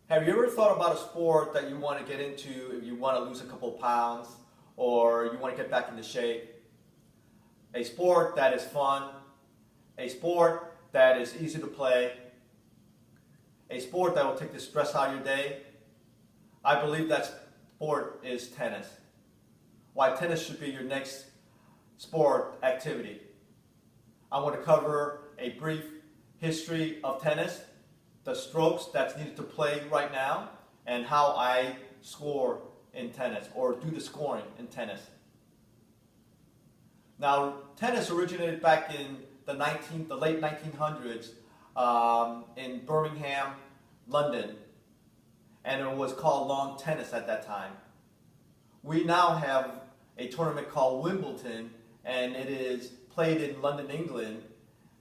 Have you ever thought about a sport that you want to get into if you want to lose a couple pounds or you want to get back into shape? A sport that is fun, a sport that is easy to play, a sport that will take the stress out of your day. I believe that sport is tennis. Why tennis should be your next sport activity. I want to cover a brief history of tennis, the strokes that's needed to play right now, and how I score in tennis, or do the scoring in tennis. Now, tennis originated back in the late 1900s in Birmingham, London, and it was called lawn tennis at that time. We now have a tournament called Wimbledon, and it is played in London, England,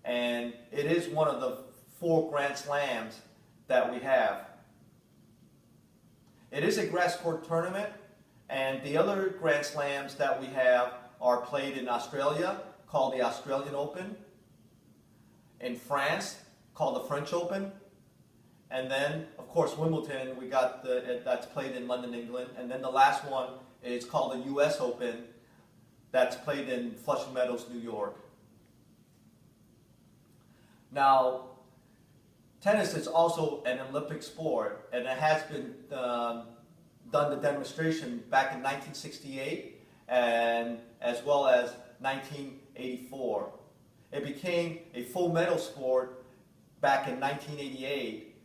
and it is one of the 4 Grand Slams that we have. It is a grass court tournament, and the other Grand Slams that we have are played in Australia, called the Australian Open, in France, called the French Open, and then, of course, Wimbledon, we got that's played in London, England, and then the last one is called the US Open, that's played in Flushing Meadows, New York. Now, tennis is also an Olympic sport, and it has been done the demonstration back in 1968 and as well as 1984. It became a full medal sport back in 1988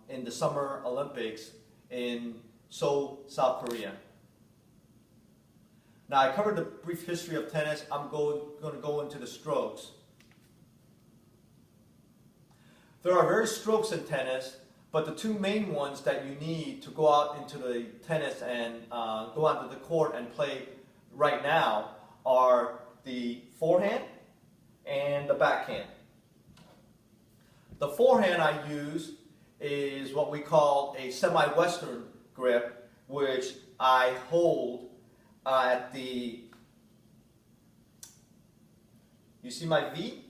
in the Summer Olympics in Seoul, South Korea. Now, I covered the brief history of tennis. I'm going to go into the strokes. There are various strokes in tennis, but the 2 main ones that you need to go out into the tennis and go onto the court and play right now are the forehand and the backhand. The forehand I use is what we call a semi-western grip, which I hold at the, you see my V?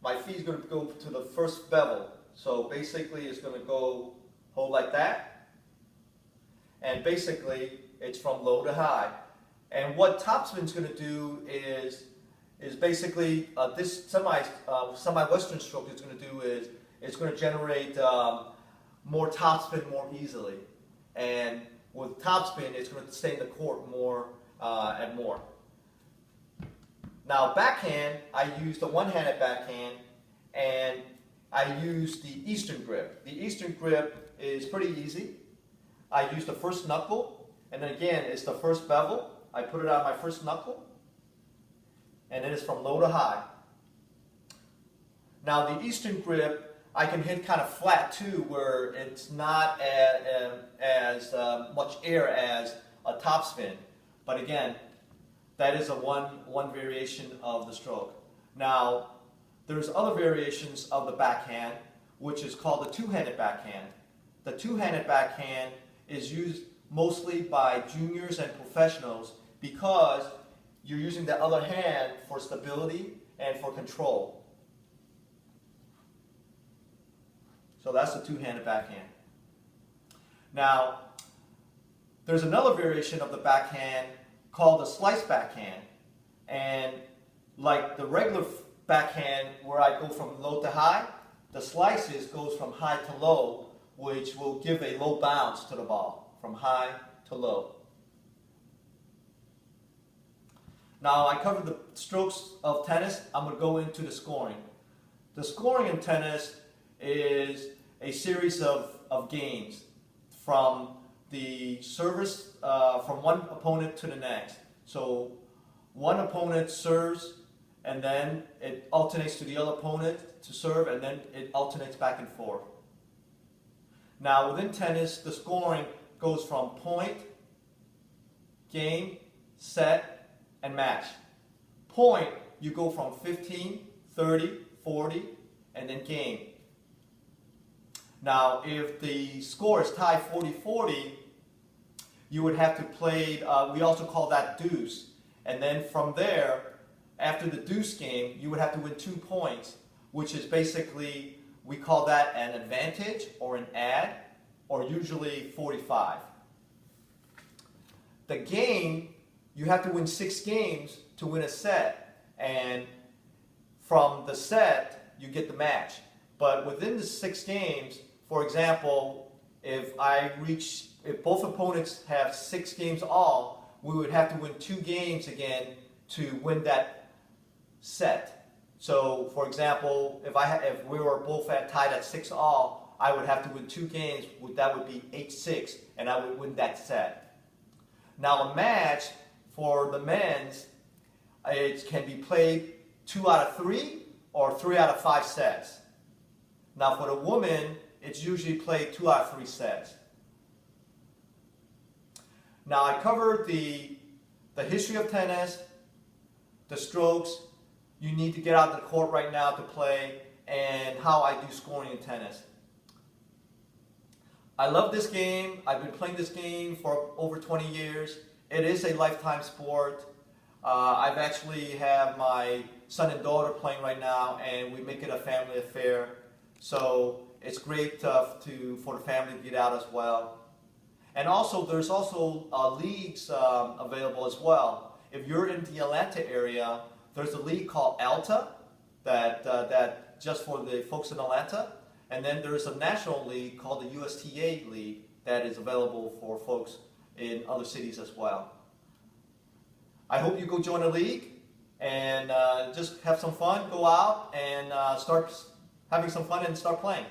My V is going to go to the first bevel. So basically it's going to go hold like that, and basically it's from low to high. And what topspin is going to do is basically this semi-western stroke is going to do is it's going to generate more topspin more easily, and with topspin it's going to stay in the court more and more. Now, backhand, I use the one-handed backhand, and I use the Eastern grip. The Eastern grip is pretty easy. I use the first knuckle, and then again, it's the first bevel. I put it on my first knuckle, and it is from low to high. Now, the Eastern grip, I can hit kind of flat too, where it's not as much air as a topspin. But again, that is a one variation of the stroke. Now, there's other variations of the backhand, which is called the two-handed backhand. The two-handed backhand is used mostly by juniors and professionals because you're using the other hand for stability and for control. So that's the two-handed backhand. Now, there's another variation of the backhand called the slice backhand. And like the regular backhand where I go from low to high, the slices goes from high to low, which will give a low bounce to the ball, from high to low. Now, I covered the strokes of tennis. I'm going to go into the scoring. The scoring in tennis is a series of games from the service from one opponent to the next. So one opponent serves, and then it alternates to the other opponent to serve, and then it alternates back and forth. Now, within tennis, the scoring goes from point, game, set, and match. Point, you go from 15, 30, 40, and then game. Now, if the score is tied 40-40, you would have to play, we also call that deuce. And then from there, after the deuce game, you would have to win 2 points, which is basically, we call that an advantage or an add, or usually 45. The game, you have to win 6 games to win a set, and from the set you get the match. But within the 6 games, for example, if both opponents have 6 games all, we would have to win 2 games again to win that set. So, for example, if we were both tied at 6 all, I would have to win 2 games. That would be 8-6, and I would win that set. Now, a match for the men's, it can be played 2 out of 3 or 3 out of 5 sets. Now, for the woman, it's usually played 2 out of 3 sets. Now, I covered the history of tennis, the strokes you need to get out of the court right now to play, and how I do scoring in tennis. I love this game. I've been playing this game for over 20 years. It is a lifetime sport. I've actually have my son and daughter playing right now, and we make it a family affair. So it's great for the family to get out as well. And also, there's also leagues available as well. If you're in the Atlanta area, there's a league called Alta that just for the folks in Atlanta. And then there's a national league called the USTA League that is available for folks in other cities as well. I hope you go join a league and just have some fun, go out and start having some fun and start playing.